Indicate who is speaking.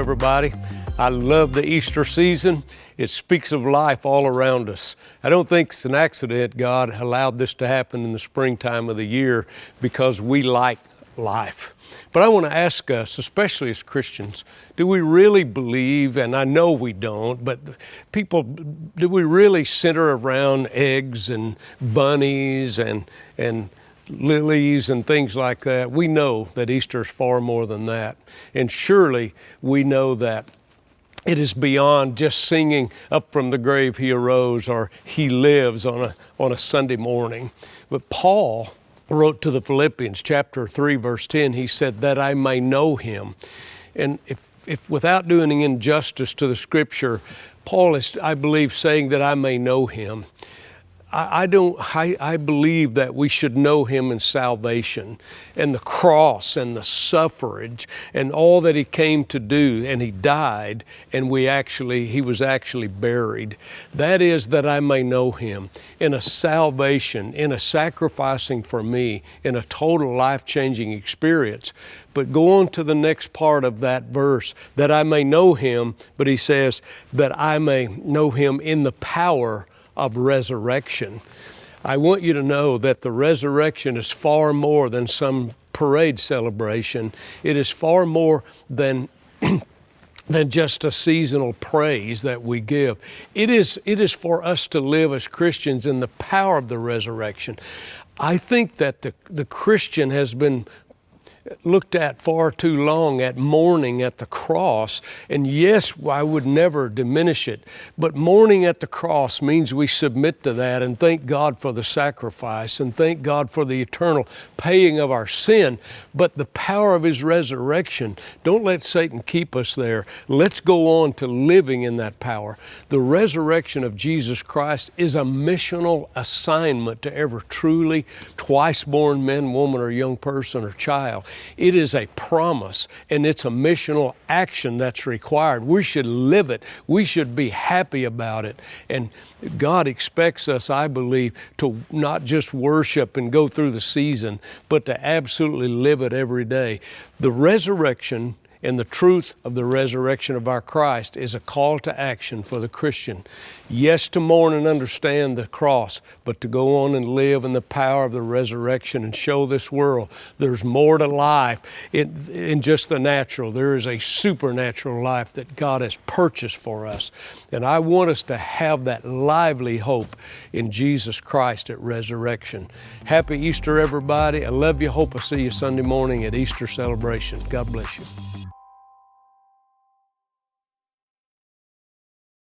Speaker 1: everybody. I love the Easter season. It speaks of life all around us. I don't think it's an accident God allowed this to happen in the springtime of the year because we like life. But I want to ask us, especially as Christians, do we really believe, and I know we don't, but people, do we really center around eggs and bunnies and lilies and things like that? We know that Easter is far more than that. And surely we know that it is beyond just singing "Up from the grave he arose" or "He lives" on a Sunday morning. But Paul wrote to the Philippians chapter 3 verse 10, he said, "That I may know him." And if without doing injustice to the scripture, Paul is, I believe, saying that I may know him. I believe that we should know him in salvation and the cross and the suffrage and all that he came to do, and he died, and he was actually buried. That is, that I may know him in a salvation, in a sacrificing for me, in a total life-changing experience. But go on to the next part of that verse, that I may know him, but he says that I may know him in the power of resurrection. I want you to know that the resurrection is far more than some parade celebration. It is far more than just a seasonal praise that we give. It is for us to live as Christians in the power of the resurrection. I think that the Christian has been looked at far too long at mourning at the cross. And yes, I would never diminish it, but mourning at the cross means we submit to that and thank God for the sacrifice and thank God for the eternal paying of our sin. But the power of his resurrection, don't let Satan keep us there. Let's go on to living in that power. The resurrection of Jesus Christ is a missional assignment to every truly twice born man, woman, or young person or child. It is a promise, and it's a missional action that's required. We should live it. We should be happy about it. And God expects us, I believe, to not just worship and go through the season, but to absolutely live it every day. The resurrection and the truth of the resurrection of our Christ is a call to action for the Christian. Yes, to mourn and understand the cross, but to go on and live in the power of the resurrection and show this world there's more to life in just the natural. There is a supernatural life that God has purchased for us. And I want us to have that lively hope in Jesus Christ at resurrection. Happy Easter, everybody. I love you. Hope I see you Sunday morning at Easter celebration. God bless you.